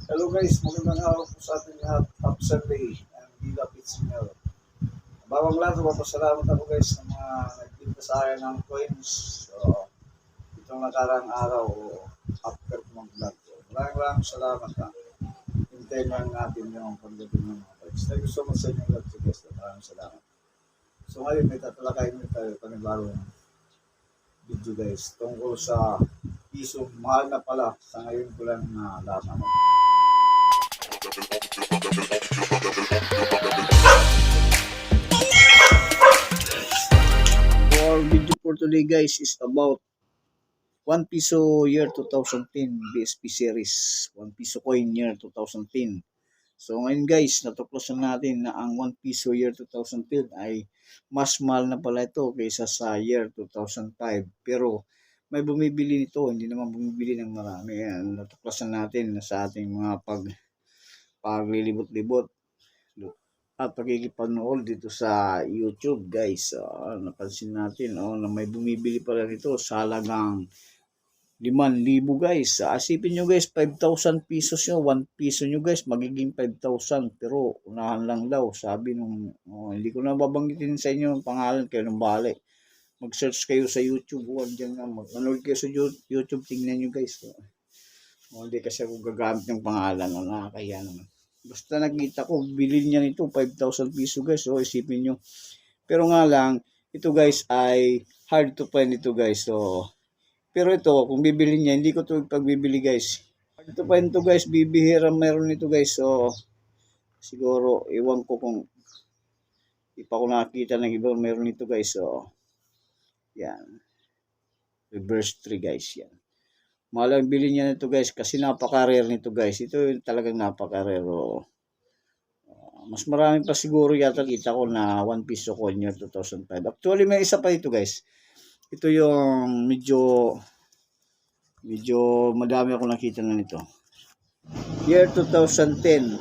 Hello guys, magandang araw po sa ating lahat. Happy Sunday. I'm Dila Pitsinero. Bawang lahat, mapasalamat ako guys sa mga nagbinta sa akin ng coins. So, itong nakarang araw, after ko mag-vlog ko. Maraming salamat ha. Hintayin lang natin yung pagdating ng mga coins. Thank you so much sa inyong lahat guys. Maraming salamat. So ngayon, may tatalakayin nyo tayo panibagong video guys. Tungkol sa piso, mahal na pala. Sa ngayon ko lang nalaman. Our video for today guys is about 1 piso year 2010 BSP series, 1 piso coin year 2010. So ngayon guys, natuklasan natin na ang 1 piso year 2010 ay mas mahal na pala ito kaysa sa year 2005. Pero may bumibili nito, hindi naman bumibili ng marami. Yan, natuklasan natin na sa ating mga paglilibot-libot at pagkikipanood dito sa YouTube guys. Napansin natin na may bumibili pala nito sa halagang 5,000 guys. Asipin nyo guys, 5,000 pesos nyo, 1 piso nyo guys, magiging 5,000. Pero unahan lang daw, sabi nung, hindi ko na babanggitin sa inyo ang pangalan, kayo nang bali. Mag-search kayo sa YouTube, dyan nga, mag-anood kayo sa YouTube, tingnan nyo guys. Hindi kasi ako gagamit ng pangalan, nakakaya naman. Basta nakita ko, bilhin niya nito, 5,000 piso guys. So, isipin nyo. Pero nga lang, ito guys ay hard to find ito guys. So, pero ito, kung bibili niya, hindi ko ito pagbibili guys. Hard to find ito guys, bibihira meron nito guys. So, siguro, iwan ko kung ipa ko nakakita ng iba, meron nito guys. So, yan. Reverse 3 guys, yan. Mahal ang bilhin niya nito guys kasi napaka-rare nito guys. Ito yung talagang napaka-rare. Mas marami pa siguro yata kita ko na 1 piso coin year 2005. Actually may isa pa ito guys. Ito yung medyo madami ako nakita na nito. Year 2010.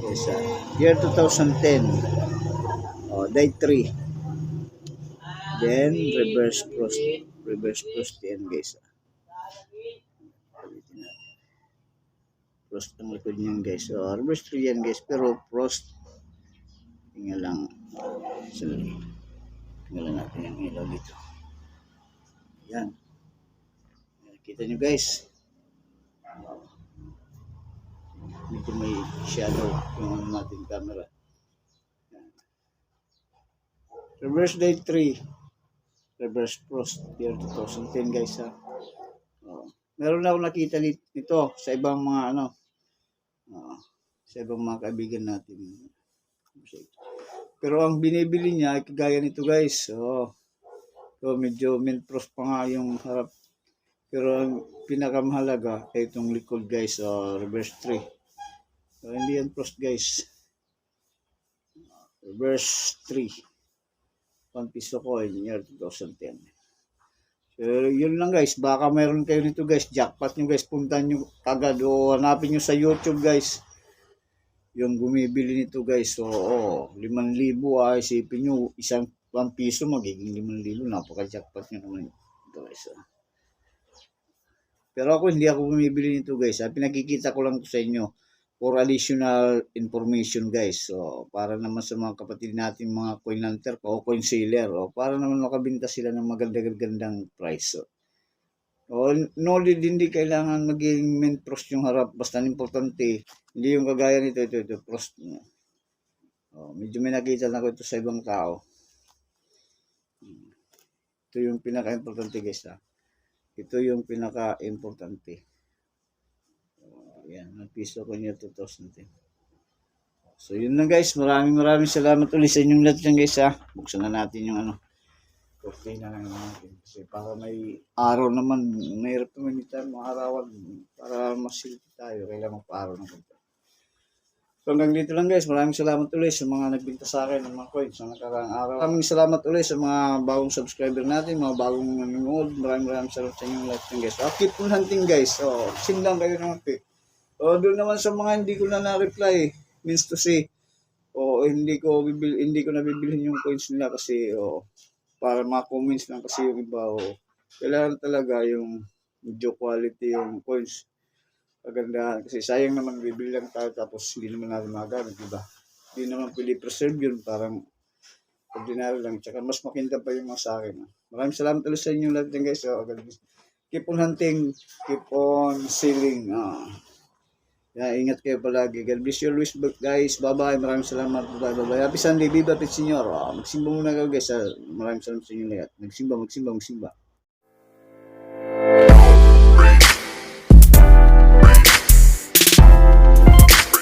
Yes, year 2010. Day 3. Then reverse frost yan guys. Frost ang likod niyan guys. So, reverse 3 yan guys. Pero frost, tingnan lang. Tingnan natin yung ilaw dito. Yan. Kita nyo guys. Medyo may shadow yung natin camera. Yan. Reverse day 3. Reverse frost year 2010 guys ha. Meron na ako nakita nito sa ibang mga sa ibang mga kaibigan natin. Pero ang binibili niya ay kagaya nito guys. So medyo mint frost pa nga yung harap. Pero ang pinakamahalaga ay itong likod guys. Reverse 3. So hindi yan frost guys. Reverse 3. 1 piso coin year 2010. So, yun lang guys. Baka mayroon kayo nito guys. Jackpot nyo guys. Puntan nyo agad o hanapin nyo sa YouTube guys. Yung bumibili nito guys. So, 5,000 ay isipin nyo. Isang 1 piso magiging 5,000. Napaka-jackpot nyo naman ito guys. Pero ako hindi ako bumibili nito guys. Pinakikita ko lang to sa inyo. For additional information guys. So, para naman sa mga kapatid natin mga coin hunter o coin seller. Para naman makabenta sila ng magandang price. No, hindi kailangan maging mint frost yung harap. Basta importante. Hindi yung kagaya nito. Ito frost. Medyo may nakita na ko ito sa ibang tao. Ito yung pinaka-importante guys ha. Ito yung pinaka-importante. Yan, 1 piso ko niya 2010. So yun lang guys, maraming salamat ulit sa inyong lahat yan guys ha. Buksan na natin yung okay na lang natin. Kasi para may araw naman, mahirap naman yung tayo mga arawan. Para masilti tayo, kailangan magpa-araw ng konti. So hanggang dito lang guys, maraming salamat ulit sa mga nagbinta sa akin ng mga coins sa nakaraang araw. Maraming salamat ulit sa mga bagong subscriber natin, mga bagong nanonood. Maraming salamat sa inyong lahat yan guys. So keep on hunting guys. So send lang kayo ng update. Doon naman sa mga hindi ko na reply means to say, hindi ko nabibilhin yung coins nila kasi para ma-comments lang kasi yung iba kailangan talaga yung video quality yung coins kagandahan. Kasi sayang naman bibili lang tayo tapos hindi naman natin magamit, di ba? Hindi naman pwede preserve yun, parang ordinary lang. Tsaka mas makinta pa yung mga sa akin. Maraming salamat ulit sa inyo lahat yan guys. So, keep on hunting, keep on sailing. Yan, ingat kayo palagi. God bless you always guys. Bye-bye. Maraming salamat. Bye-bye. Happy Sunday. Viva Pet Senyor. Magsimba muna kayo guys. Maraming salamat sa inyo lahat. Magsimba.